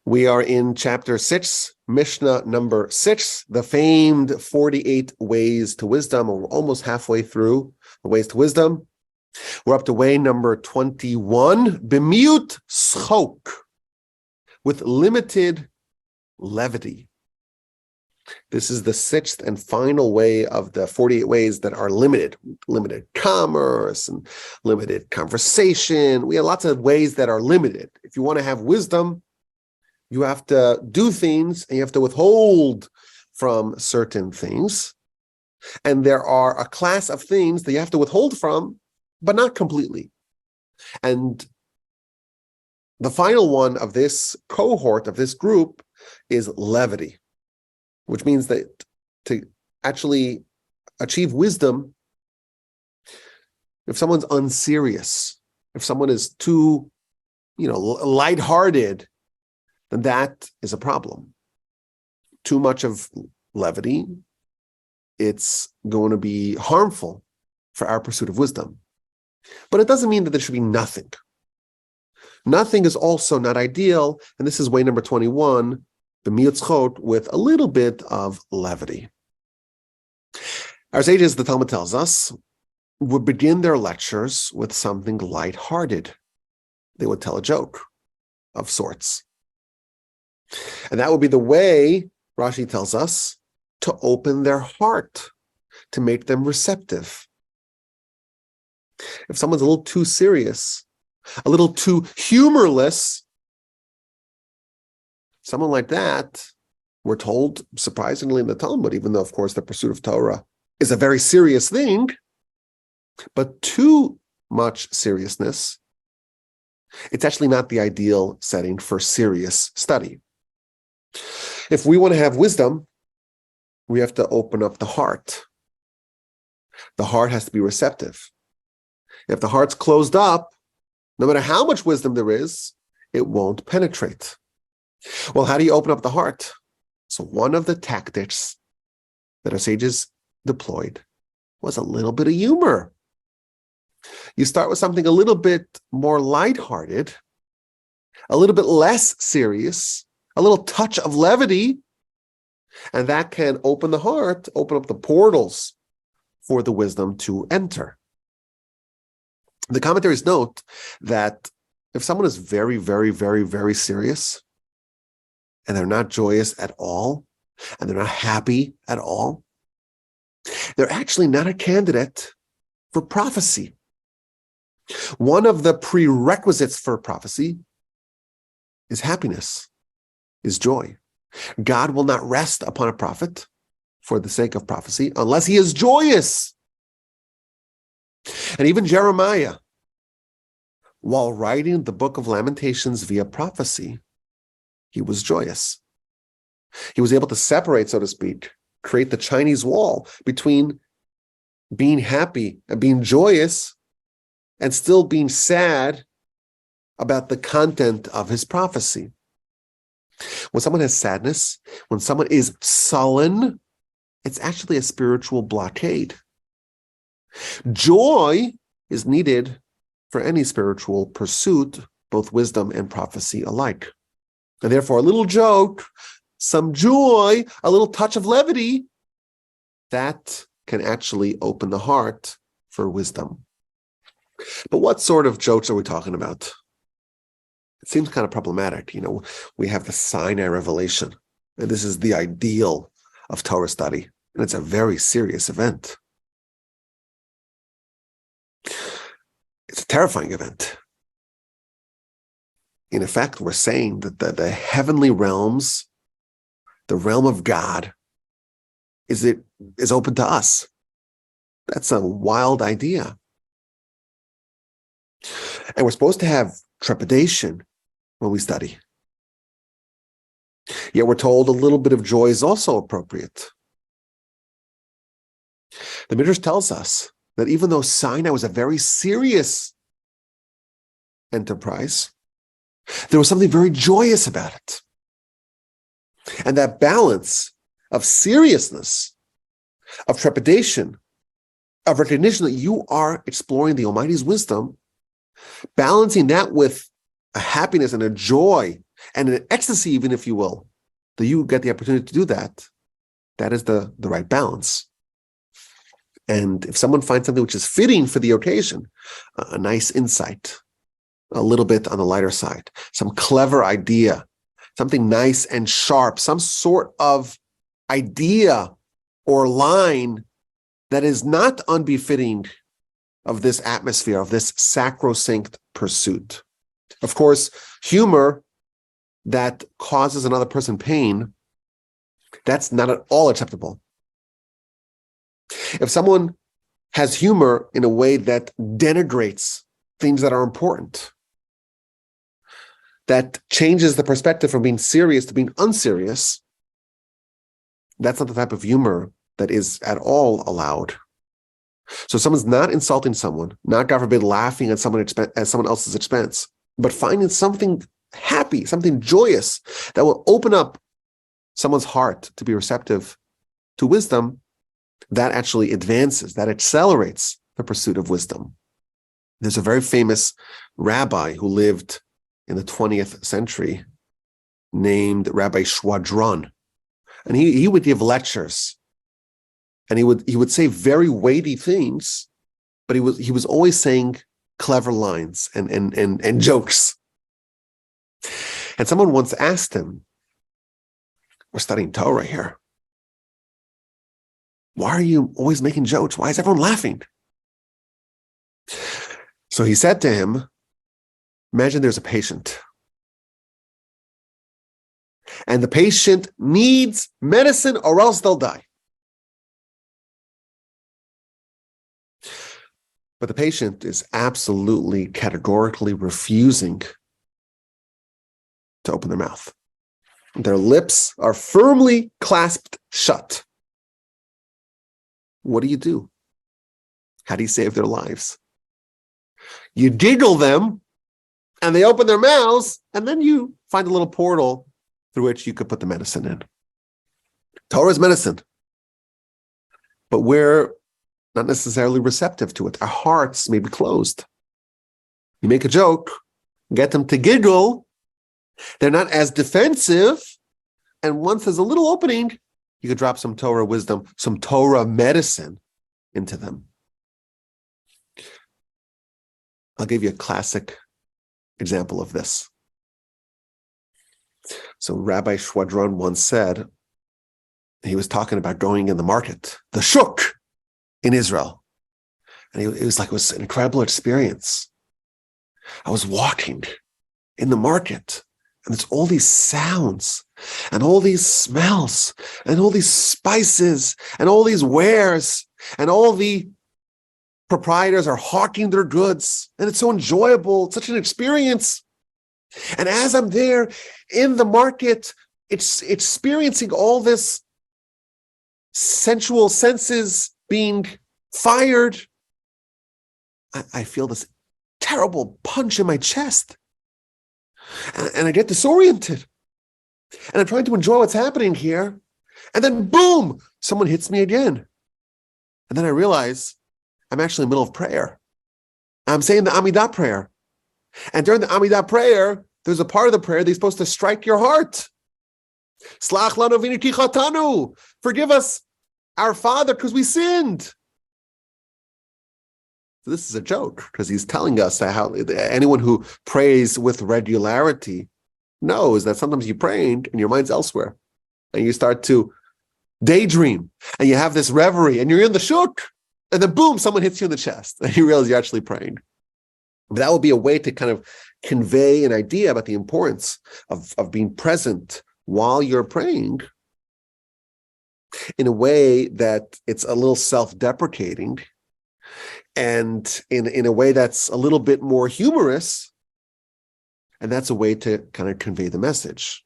We are in chapter 6, Mishnah number 6, the famed 48 ways to wisdom. We're almost halfway through the ways to wisdom. We're up to way number 21, b'miut schok, with limited levity. This is the 6th and final way of the 48 ways that are limited commerce and limited conversation. We have lots of ways that are limited. If you want to have wisdom, you have to do things and you have to withhold from certain things. And there are a class of things that you have to withhold from, but not completely. And the final one of this cohort, of this group, is levity, which means that to actually achieve wisdom, if someone's unserious, if someone is too, lighthearted, then that is a problem. Too much of levity, it's going to be harmful for our pursuit of wisdom. But it doesn't mean that there should be nothing. Nothing is also not ideal, and this is way number 21, the miutzchot, with a little bit of levity. Our sages, the Talmud tells us, would begin their lectures with something lighthearted. They would tell a joke of sorts. And that would be the way, Rashi tells us, to open their heart, to make them receptive. If someone's a little too serious, a little too humorless, someone like that, we're told, surprisingly in the Talmud, even though, of course, the pursuit of Torah is a very serious thing, but too much seriousness, it's actually not the ideal setting for serious study. If we want to have wisdom, we have to open up the heart. The heart has to be receptive. If the heart's closed up, no matter how much wisdom there is, it won't penetrate. Well, how do you open up the heart? So one of the tactics that our sages deployed was a little bit of humor. You start with something a little bit more lighthearted, a little bit less serious, a little touch of levity, and that can open the heart, open up the portals for the wisdom to enter. The commentaries note that if someone is very, very, very, very serious, and they're not joyous at all, and they're not happy at all, they're actually not a candidate for prophecy. One of the prerequisites for prophecy is happiness, is joy. God will not rest upon a prophet for the sake of prophecy unless he is joyous. And even Jeremiah, while writing the book of Lamentations via prophecy, he was joyous. He was able to separate, so to speak, create the Chinese wall between being happy and being joyous and still being sad about the content of his prophecy. When someone has sadness, when someone is sullen, it's actually a spiritual blockade. Joy is needed for any spiritual pursuit, both wisdom and prophecy alike. And therefore, a little joke, some joy, a little touch of levity, that can actually open the heart for wisdom. But what sort of jokes are we talking about? It seems kind of problematic. We have the Sinai revelation, and this is the ideal of Torah study, and it's a very serious event. It's a terrifying event. In effect, we're saying that the heavenly realms, the realm of God, is open to us. That's a wild idea. And we're supposed to have trepidation when we study. Yet we're told a little bit of joy is also appropriate. The Midrash tells us that even though Sinai was a very serious enterprise, there was something very joyous about it. And that balance of seriousness, of trepidation, of recognition that you are exploring the Almighty's wisdom, balancing that with a happiness and a joy and in ecstasy, even if you will, that you get the opportunity to do that, that is the right balance. And if someone finds something which is fitting for the occasion, a nice insight, a little bit on the lighter side, some clever idea, something nice and sharp, some sort of idea or line that is not unbefitting of this atmosphere, of this sacrosanct pursuit. Of course, humor that causes another person pain, that's not at all acceptable. If someone has humor in a way that denigrates things that are important, that changes the perspective from being serious to being unserious, that's not the type of humor that is at all allowed. So someone's not insulting someone, not, God forbid, laughing at someone else's expense, but finding something happy, something joyous that will open up someone's heart to be receptive to wisdom, that actually advances, that accelerates the pursuit of wisdom. There's a very famous rabbi who lived in the 20th century named Rabbi Schwadron. And he would give lectures, and he would say very weighty things, but he was always saying clever lines and jokes. And someone once asked him, we're studying Torah here, why are you always making jokes? Why is everyone laughing? So he said to him, imagine there's a patient, and the patient needs medicine or else they'll die. But the patient is absolutely, categorically refusing to open their mouth. Their lips are firmly clasped shut. What do? How do you save their lives? You giggle them, and they open their mouths, and then you find a little portal through which you could put the medicine in. Torah is medicine, but we're not necessarily receptive to it. Our hearts may be closed. You make a joke, get them to giggle, they're not as defensive, and once there's a little opening, you could drop some Torah wisdom, some Torah medicine into them. I'll give you a classic example of this. So Rabbi Schwadron once said, he was talking about going in the market, the shuk in Israel. And it was an incredible experience. I was walking in the market, and there's all these sounds and all these smells and all these spices and all these wares, and all the proprietors are hawking their goods, and it's so enjoyable. It's such an experience. And as I'm there in the market, it's experiencing all this sensual senses being fired, I feel this terrible punch in my chest. And I get disoriented. And I'm trying to enjoy what's happening here. And then boom, someone hits me again. And then I realize I'm actually in the middle of prayer. I'm saying the Amidah prayer. And during the Amidah prayer, there's a part of the prayer that's supposed to strike your heart. Slach lanu v'inu ki chatanu. Forgive us, our Father, because we sinned. So this is a joke, because he's telling us that how anyone who prays with regularity knows that sometimes you're praying and your mind's elsewhere, and you start to daydream, and you have this reverie, and you're in the shuk, and then boom, someone hits you in the chest, and you realize you're actually praying. But that would be a way to kind of convey an idea about the importance of being present while you're praying in a way that it's a little self-deprecating, and in a way that's a little bit more humorous, and that's a way to kind of convey the message.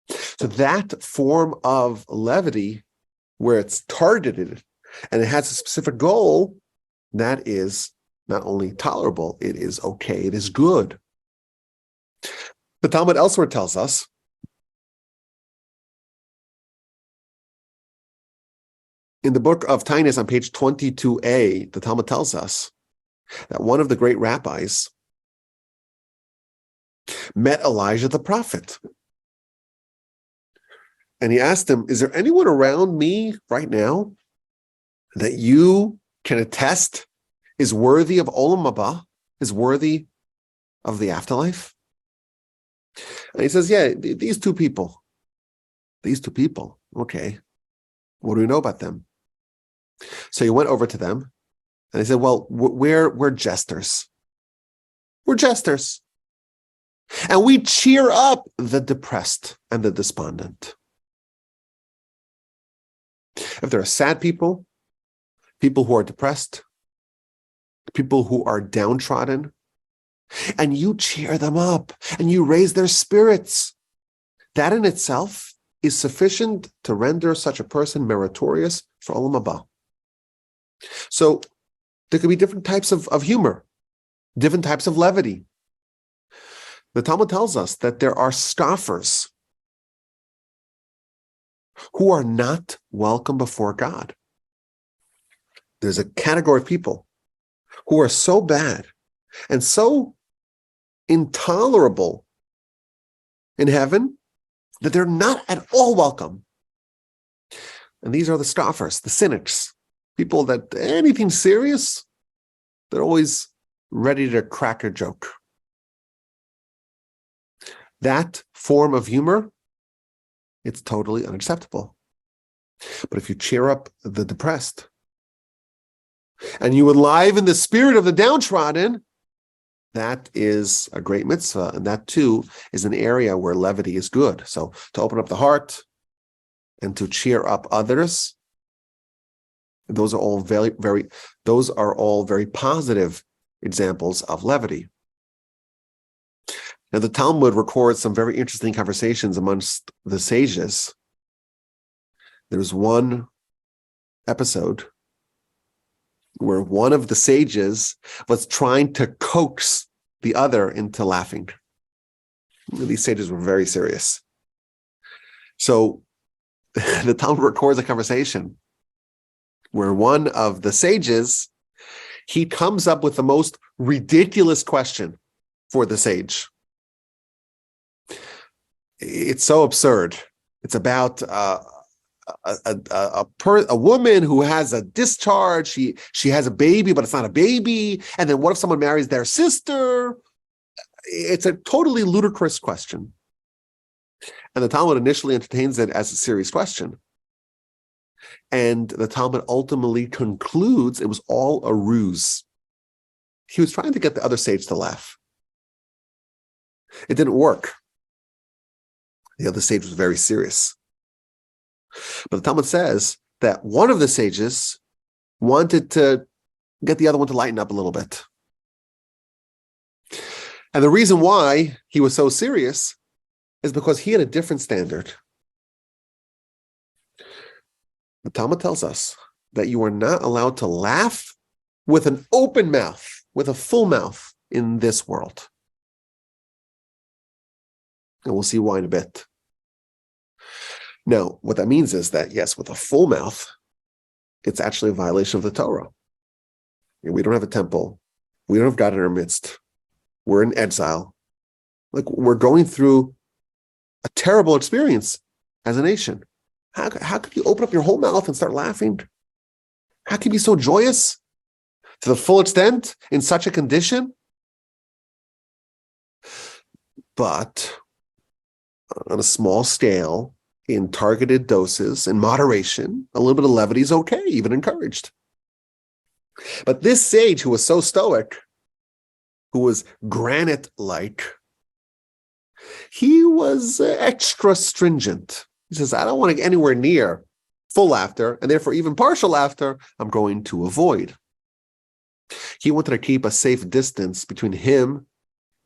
So that form of levity, where it's targeted and it has a specific goal, that is not only tolerable, it is okay, it is good. The Talmud elsewhere tells us in the book of Taanis on page 22a, the Talmud tells us that one of the great rabbis met Elijah the prophet. And he asked him, is there anyone around me right now that you can attest is worthy of Olam Haba, is worthy of the afterlife? And he says, yeah, these two people. These two people. Okay. What do we know about them? So he went over to them and he said, well, we're jesters. We're jesters. And we cheer up the depressed and the despondent. If there are sad people, people who are depressed, people who are downtrodden, and you cheer them up and you raise their spirits, that in itself is sufficient to render such a person meritorious for Olam Haba. So there could be different types of humor, different types of levity. The Talmud tells us that there are scoffers who are not welcome before God. There's a category of people who are so bad and so intolerable in heaven that they're not at all welcome. And these are the scoffers, the cynics, people that anything serious, they're always ready to crack a joke. That form of humor, it's totally unacceptable. But if you cheer up the depressed and you enliven the spirit of the downtrodden, that is a great mitzvah. And that too is an area where levity is good. So to open up the heart and to cheer up others, those are all very positive examples of levity. Now, the Talmud records some very interesting conversations amongst the sages. There's one episode where one of the sages was trying to coax the other into laughing. These sages were very serious. So the Talmud records a conversation where one of the sages, he comes up with the most ridiculous question for the sage. It's so absurd. It's about a woman who has a discharge. She has a baby, but it's not a baby. And then what if someone marries their sister? It's a totally ludicrous question. And the Talmud initially entertains it as a serious question. And the Talmud ultimately concludes it was all a ruse. He was trying to get the other sage to laugh. It didn't work. The other sage was very serious. But the Talmud says that one of the sages wanted to get the other one to lighten up a little bit. And the reason why he was so serious is because he had a different standard. The Talmud tells us that you are not allowed to laugh with an open mouth, with a full mouth in this world. And we'll see why in a bit. Now, what that means is that, yes, with a full mouth, it's actually a violation of the Torah. We don't have a temple. We don't have God in our midst. We're in exile. Like, we're going through a terrible experience as a nation. How could you open up your whole mouth and start laughing? How can you be so joyous to the full extent in such a condition? But on a small scale, in targeted doses, in moderation, a little bit of levity is okay, even encouraged. But this sage who was so stoic, who was granite-like, he was extra stringent. He says, I don't want to get anywhere near full laughter, and therefore even partial laughter, I'm going to avoid. He wanted to keep a safe distance between him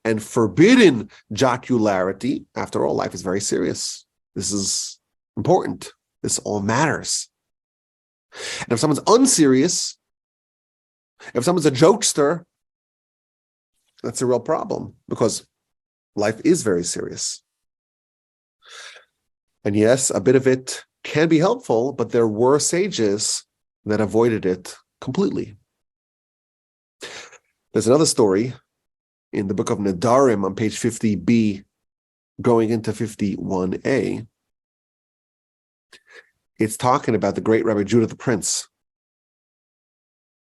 and forbidden jocularity. After all, life is very serious. This is important. This all matters. And if someone's unserious, if someone's a jokester, that's a real problem because life is very serious. And yes, a bit of it can be helpful, but there were sages that avoided it completely. There's another story in the book of Nedarim on page 50b, going into 51a, it's talking about the great Rabbi Judah the Prince.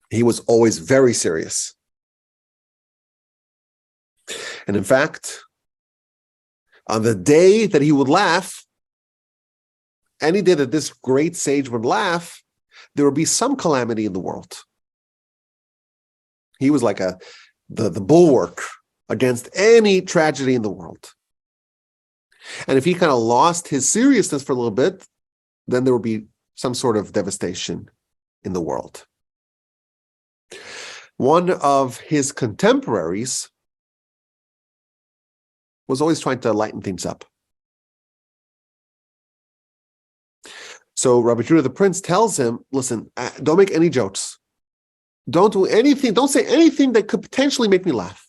He was always very serious. And in fact, on the day that he would laugh, any day that this great sage would laugh, there would be some calamity in the world. He was like the bulwark against any tragedy in the world. And if he kind of lost his seriousness for a little bit, then there would be some sort of devastation in the world. One of his contemporaries was always trying to lighten things up. So Rabbi Judah the Prince tells him, listen, don't make any jokes. Don't do anything, don't say anything that could potentially make me laugh.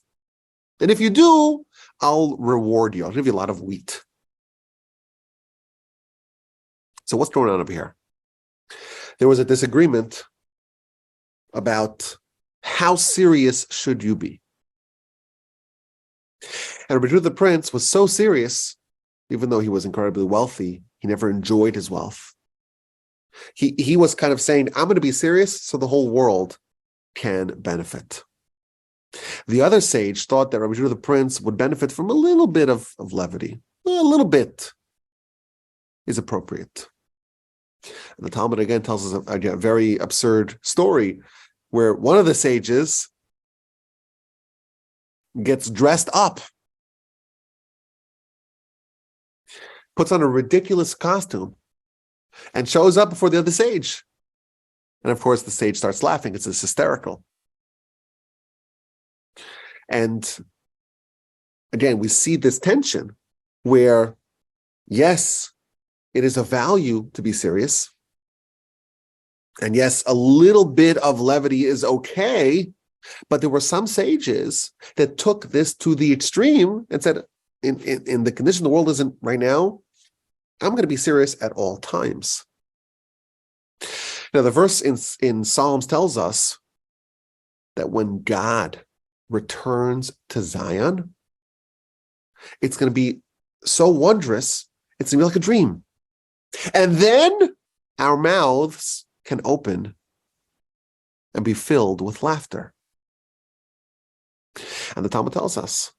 And if you do, I'll reward you. I'll give you a lot of wheat. So what's going on over here? There was a disagreement about how serious should you be. And Rabbi Judah the Prince was so serious, even though he was incredibly wealthy, he never enjoyed his wealth. He was kind of saying, I'm going to be serious so the whole world can benefit. The other sage thought that Rabbi Judah the Prince would benefit from a little bit of levity. A little bit is appropriate. And the Talmud again tells us a very absurd story where one of the sages gets dressed up, puts on a ridiculous costume, and shows up before the other sage. And of course, the sage starts laughing. It's hysterical. And again, we see this tension where, yes, it is a value to be serious. And yes, a little bit of levity is okay. But there were some sages that took this to the extreme and said, in the condition the world isn't right now, I'm going to be serious at all times. Now, the verse in Psalms tells us that when God returns to Zion, it's going to be so wondrous, it's going to be like a dream. And then our mouths can open and be filled with laughter. And the Talmud tells us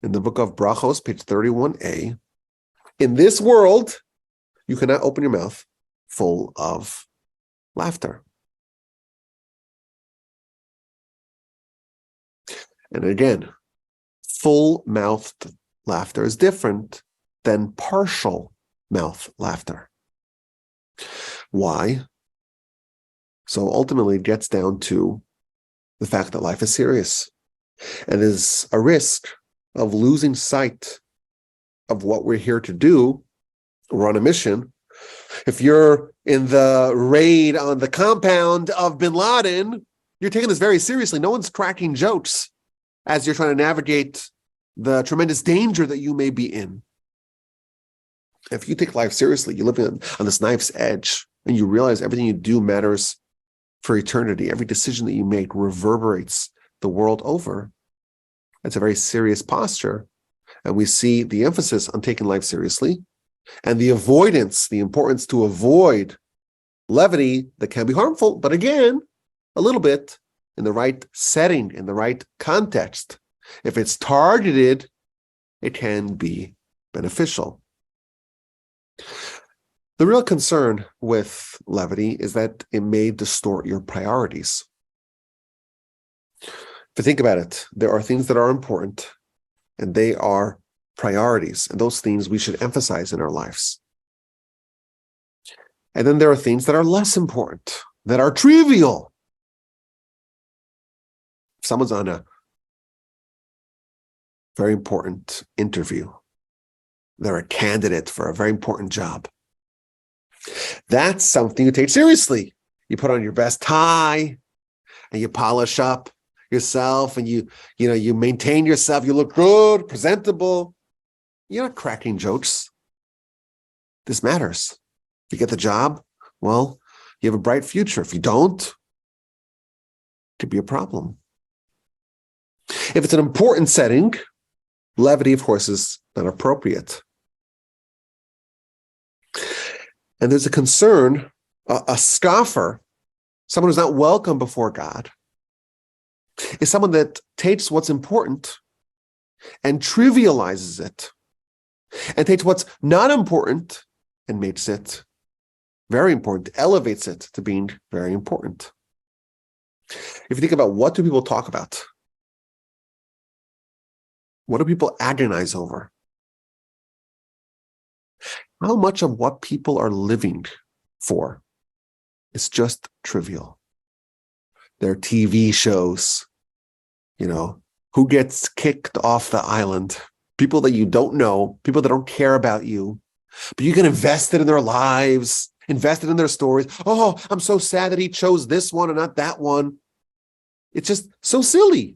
in the book of Brachos, page 31a, in this world, you cannot open your mouth full of laughter. And again, full-mouthed laughter is different than partial mouth laughter. Why? So ultimately, it gets down to the fact that life is serious and there's a risk of losing sight of what we're here to do. We're on a mission. If you're in the raid on the compound of bin Laden, you're taking this very seriously. No one's cracking jokes as you're trying to navigate the tremendous danger that you may be in. If you take life seriously, you live on this knife's edge, and you realize everything you do matters for eternity. Every decision that you make reverberates the world over. It's a very serious posture. And we see the emphasis on taking life seriously and the avoidance, the importance to avoid levity that can be harmful, but again, a little bit in the right setting, in the right context. If it's targeted, it can be beneficial. The real concern with levity is that it may distort your priorities. If you think about it, there are things that are important, and they are priorities, and those things we should emphasize in our lives. And then there are things that are less important, that are trivial. If someone's on a very important interview, they're a candidate for a very important job, that's something you take seriously. You put on your best tie, and you polish up yourself, and you maintain yourself. You look good, presentable. You're not cracking jokes. This matters. If you get the job, well, you have a bright future. If you don't, it could be a problem. If it's an important setting, levity, of course, is not appropriate. And there's a concern, a scoffer, someone who's not welcome before God, is someone that takes what's important and trivializes it, and takes what's not important and makes it very important, elevates it to being very important. If you think about, what do people talk about? What do people agonize over? How much of what people are living for is just trivial? Their TV shows, who gets kicked off the island, people that you don't know, people that don't care about you, but you get invested in their lives, invested in their stories. Oh, I'm so sad that he chose this one and not that one. It's just so silly.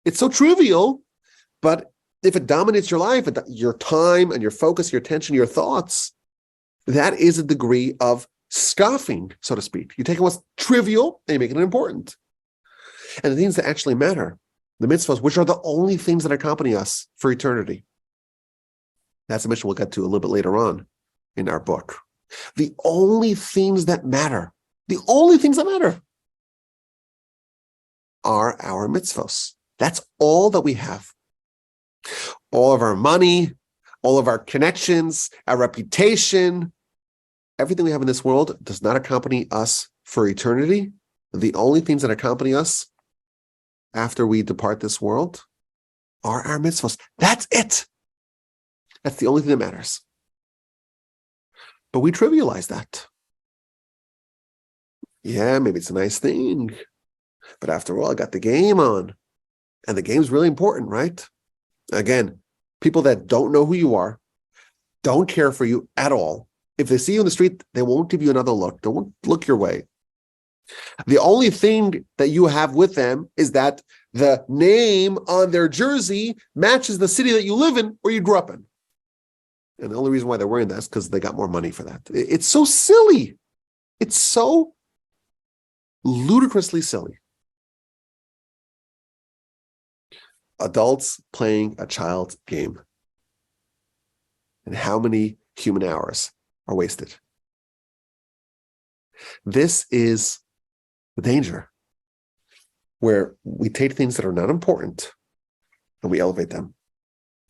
It's so trivial, but if it dominates your life, your time and your focus, your attention, your thoughts, that is a degree of scoffing, so to speak. You're taking what's trivial and you're making it important. And the things that actually matter, the mitzvahs, which are the only things that accompany us for eternity. That's a mission we'll get to a little bit later on in our book. The only things that matter, are our mitzvahs. That's all that we have. All of our money, all of our connections, our reputation, everything we have in this world does not accompany us for eternity. The only things that accompany us after we depart this world are our mitzvahs. That's it. That's the only thing that matters. But we trivialize that. Yeah, maybe it's a nice thing, but after all, I got the game on. And the game's really important, right? Again, people that don't know who you are, don't care for you at all. If they see you in the street, they won't give you another look. They won't look your way. The only thing that you have with them is that the name on their jersey matches the city that you live in or you grew up in. And the only reason why they're wearing that is because they got more money for that. It's so silly. It's so ludicrously silly. Adults playing a child's game. And how many human hours are wasted? This is the danger, where we take things that are not important and we elevate them.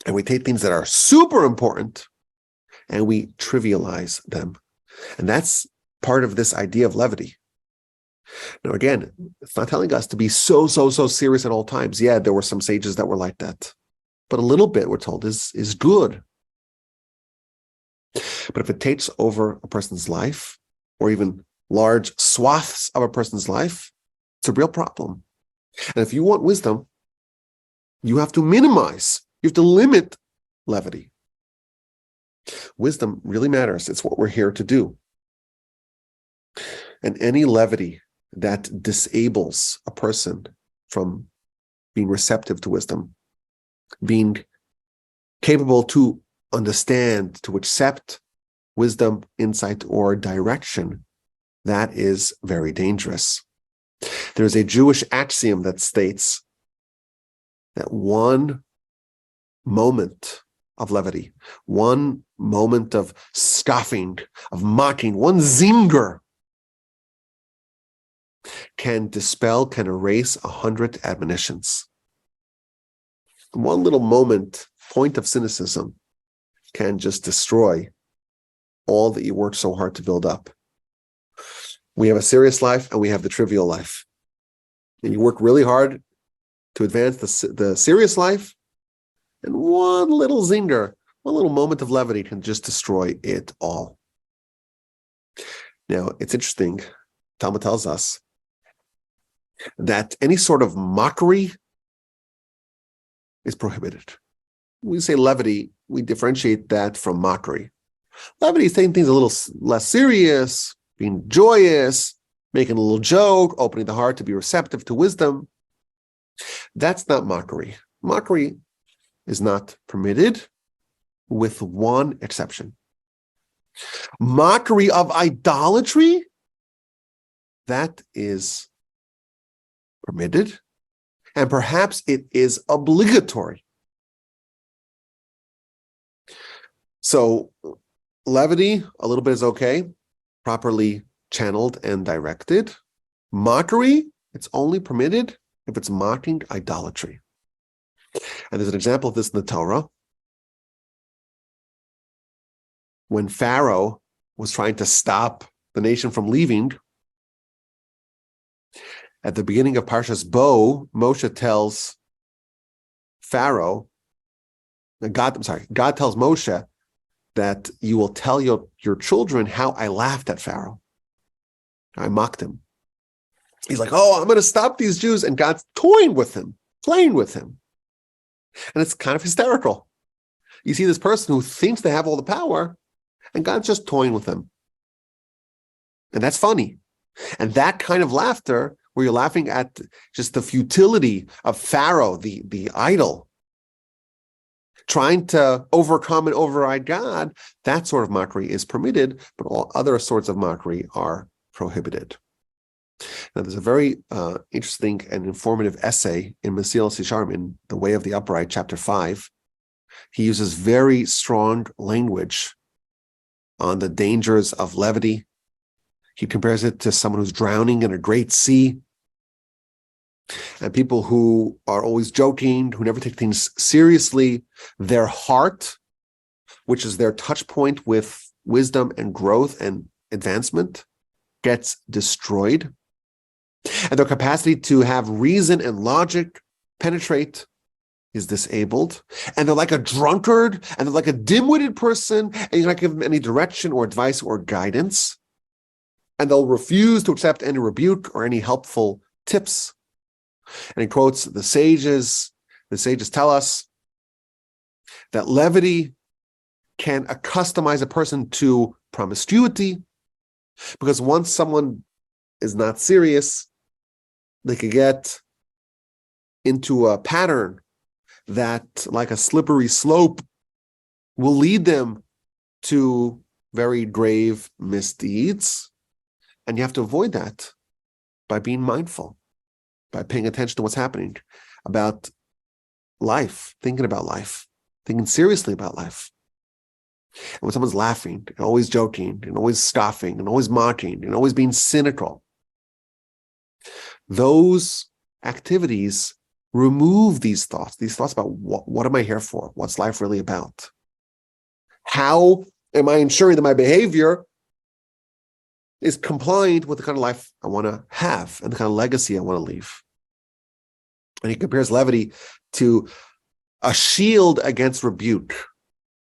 And we take things that are super important and we trivialize them. And that's part of this idea of levity. Now, again, it's not telling us to be so serious at all times. Yeah, there were some sages that were like that. But a little bit, we're told, is good. But if it takes over a person's life, or even large swaths of a person's life, it's a real problem. And if you want wisdom, you have to minimize, you have to limit levity. Wisdom really matters. It's what we're here to do. And any levity that disables a person from being receptive to wisdom, being capable to understand, to accept wisdom, insight, or direction, that is very dangerous. There's a Jewish axiom that states that one moment of levity, one moment of scoffing, of mocking, one zinger can dispel, can erase 100 admonitions. One little moment, point of cynicism, can just destroy all that you worked so hard to build up. We have a serious life and we have the trivial life. And you work really hard to advance the serious life, and one little zinger, one little moment of levity can just destroy it all. Now, it's interesting, Talmud tells us that any sort of mockery is prohibited. When we say levity, we differentiate that from mockery. Levity is saying things a little less serious, being joyous, making a little joke, opening the heart to be receptive to wisdom. That's not mockery. Mockery is not permitted, with one exception. Mockery of idolatry, that is permitted, and perhaps it is obligatory. So levity, a little bit is okay, properly channeled and directed. Mockery, it's only permitted if it's mocking idolatry. And there's an example of this in the Torah. When Pharaoh was trying to stop the nation from leaving, at the beginning of Parshas Bo, Moshe tells Pharaoh, God tells Moshe that you will tell your children how I laughed at Pharaoh. I mocked him. He's like, oh, I'm going to stop these Jews. And God's toying with him, playing with him. And it's kind of hysterical. You see this person who thinks they have all the power, and God's just toying with them. And that's funny. And that kind of laughter, where you're laughing at just the futility of Pharaoh, the idol, trying to overcome and override God, that sort of mockery is permitted, but all other sorts of mockery are prohibited. Now, there's a very interesting and informative essay in Mesilas Yesharim, in The Way of the Upright, chapter 5. He uses very strong language on the dangers of levity. He compares it to someone who's drowning in a great sea, and people who are always joking, who never take things seriously. Their heart, which is their touch point with wisdom and growth and advancement, gets destroyed. And their capacity to have reason and logic penetrate is disabled. And they're like a drunkard, and they're like a dim-witted person, and you're not giving them any direction or advice or guidance. And they'll refuse to accept any rebuke or any helpful tips. And he quotes the sages. The sages tell us that levity can accustomize a person to promiscuity, because once someone is not serious, they could get into a pattern that, like a slippery slope, will lead them to very grave misdeeds. And you have to avoid that by being mindful, by paying attention to what's happening, about life, thinking about life, thinking seriously about life. And when someone's laughing and always joking and always scoffing and always mocking and always being cynical, those activities remove these thoughts about what am I here for? What's life really about? How am I ensuring that my behavior is compliant with the kind of life I want to have and the kind of legacy I want to leave? And he compares levity to a shield against rebuke.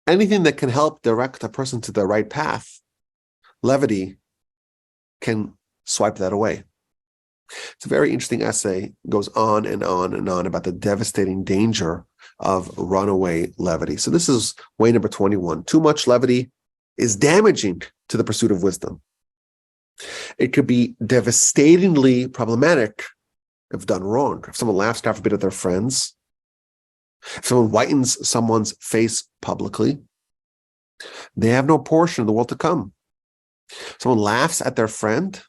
Anything that can help direct a person to the right path, levity can swipe that away. It's a very interesting essay. It goes on and on and on about the devastating danger of runaway levity. So this is way number 21. Too much levity is damaging to the pursuit of wisdom. It could be devastatingly problematic if done wrong. If someone laughs, God forbid, at their friends, if someone whitens someone's face publicly, they have no portion of the world to come. If someone laughs at their friend,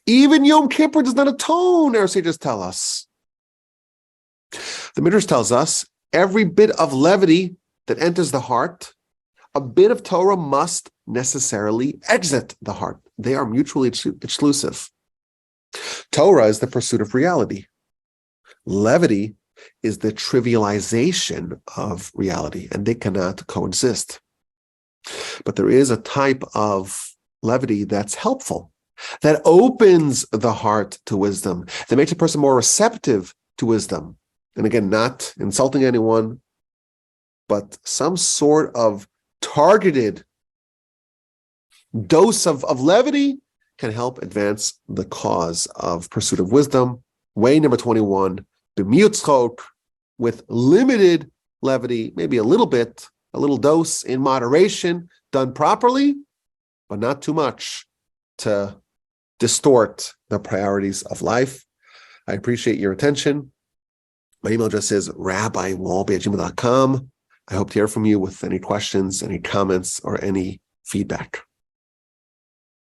even Yom Kippur does not atone, our sages tell us. The Midrash tells us every bit of levity that enters the heart, a bit of Torah must necessarily exit the heart. They are mutually exclusive. Torah is the pursuit of reality. Levity is the trivialization of reality, and they cannot coexist. But there is a type of levity that's helpful, that opens the heart to wisdom, that makes a person more receptive to wisdom. And again, not insulting anyone, but some sort of targeted dose of levity can help advance the cause of pursuit of wisdom. Way number 21, b'miutzchok, with limited levity, maybe a little dose in moderation, done properly, but not too much to distort the priorities of life. I appreciate your attention. My email address is rabbiwolbe@gmail.com. I hope to hear from you with any questions, any comments, or any feedback.